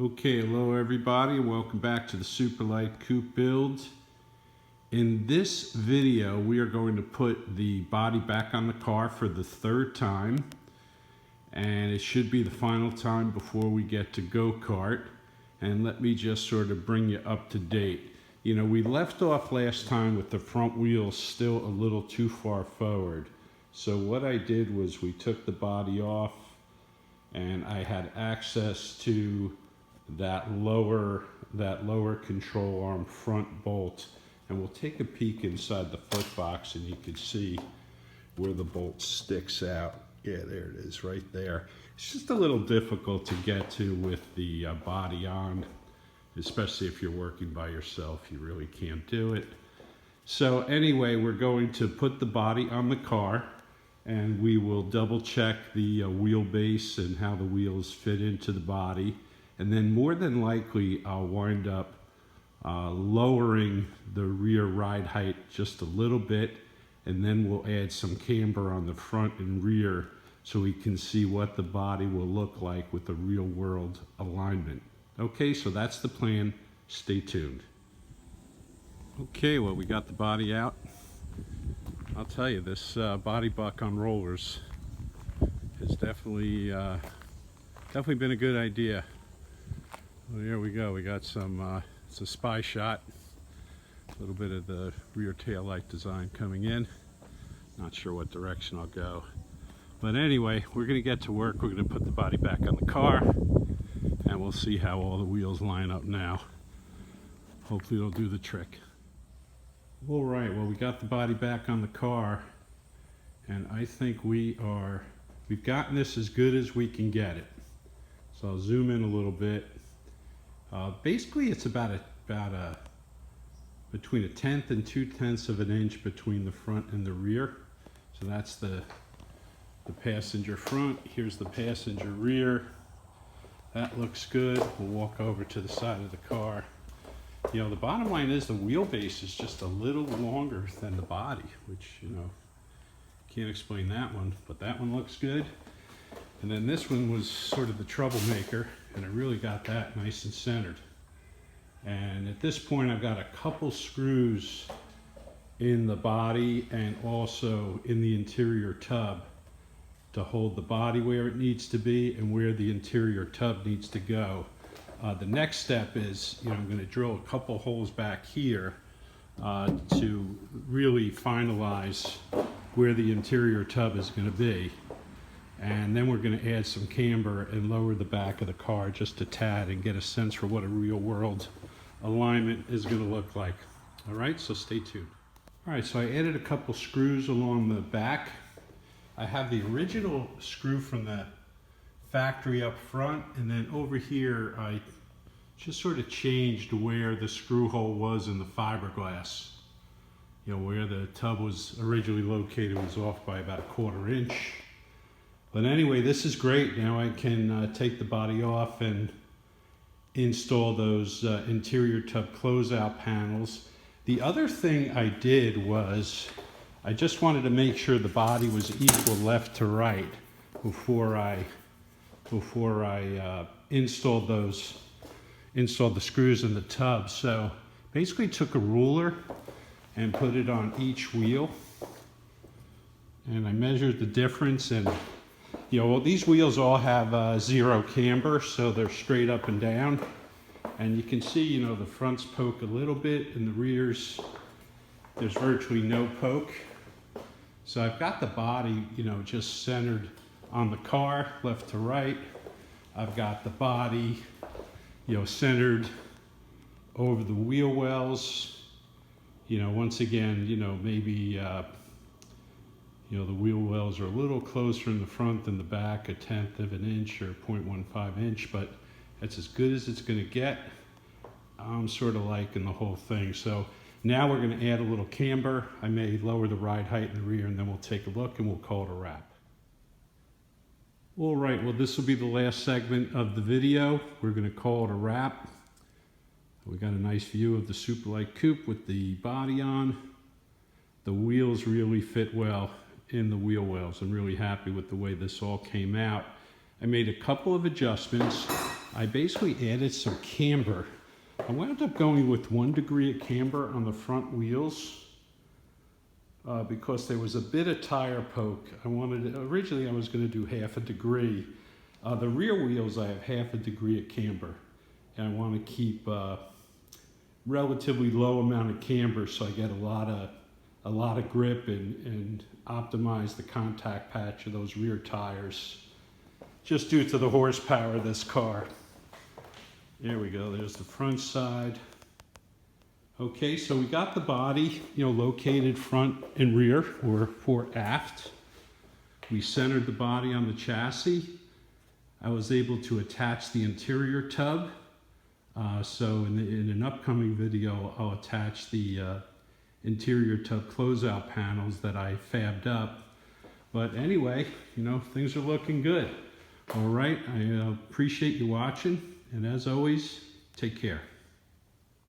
Okay, hello everybody, and welcome back to the Superlite coupe build. In this video, we are going to put the body back on the car for the third time, and it should be the final time before we get to go-kart. And let me just sort of bring you up to date. You know, we left off last time with the front wheels still a little too far forward. So what I did was we took the body off, and I had access to that lower control arm front bolt, and we'll take a peek inside the foot box and you can see where the bolt sticks out. Yeah, there it is right there. It's just a little difficult to get to with the body on, especially if you're working by yourself. You really can't do it. So anyway, we're going to put the body on the car, and we will double check the wheelbase and how the wheels fit into the body. And then more than likely, I'll wind up lowering the rear ride height just a little bit, and then we'll add some camber on the front and rear so we can see what the body will look like with the real world alignment. Okay, so that's the plan. Stay tuned. Okay, well, we got the body out. I'll tell you, this body buck on rollers has definitely been a good idea. Well, here we go. We got some, it's a spy shot. A little bit of the rear tail light design coming in. Not sure what direction I'll go. But anyway, we're going to get to work. We're going to put the body back on the car, and we'll see how all the wheels line up now. Hopefully it'll do the trick. All right, well, we got the body back on the car, and I think we've gotten this as good as we can get it. So I'll zoom in a little bit. Basically, it's about between 1/10 and 2/10 of an inch between the front and the rear. So that's the passenger front. Here's the passenger rear. That looks good. We'll walk over to the side of the car. You know, the bottom line is the wheelbase is just a little longer than the body, which, you know, can't explain that one, but that one looks good. And then this one was sort of the troublemaker, and I really got that nice and centered. And at this point, I've got a couple screws in the body and also in the interior tub to hold the body where it needs to be and where the interior tub needs to go. The next step is, you know, I'm going to drill a couple holes back here to really finalize where the interior tub is going to be. And then we're going to add some camber and lower the back of the car just a tad and get a sense for what a real world alignment is going to look like. All right, so stay tuned. All right, so I added a couple screws along the back. I have the original screw from the factory up front, and then over here I just sort of changed where the screw hole was in the fiberglass. You know, where the tub was originally located was off by about 1/4 inch. But anyway, this is great. Now I can take the body off and install those interior tub closeout panels. The other thing I did was I just wanted to make sure the body was equal left to right before I installed the screws in the tub. So basically took a ruler and put it on each wheel, and I measured the difference. And you know, well, these wheels all have zero camber, so they're straight up and down. And you can see, you know, the fronts poke a little bit, and the rears, there's virtually no poke. So I've got the body, you know, just centered on the car, left to right. I've got the body, you know, centered over the wheel wells. You know, once again, you know, maybe you know, the wheel wells are a little closer in the front than the back, 1/10 of an inch or 0.15 inch, but that's as good as it's going to get. I'm sort of liking the whole thing. So now we're going to add a little camber. I may lower the ride height in the rear, and then we'll take a look and we'll call it a wrap. All right, well, this will be the last segment of the video. We're going to call it a wrap. We got a nice view of the Superlite coupe with the body on. The wheels really fit well in the wheel wells. I'm really happy with the way this all came out. I made a couple of adjustments. I basically added some camber. I wound up going with 1 degree of camber on the front wheels because there was a bit of tire poke. Originally I was going to do 1/2 degree. The rear wheels I have 1/2 degree of camber, and I want to keep relatively low amount of camber so I get a lot of grip and optimize the contact patch of those rear tires, just due to the horsepower of this car. There we go, there's the front side. Okay, so we got the body, located front and rear, or fore aft. We centered the body on the chassis. I was able to attach the interior tub. So in an upcoming video, I'll attach the interior tub closeout panels that I fabbed up. But anyway, things are looking good. All right, I appreciate you watching, and as always, take care.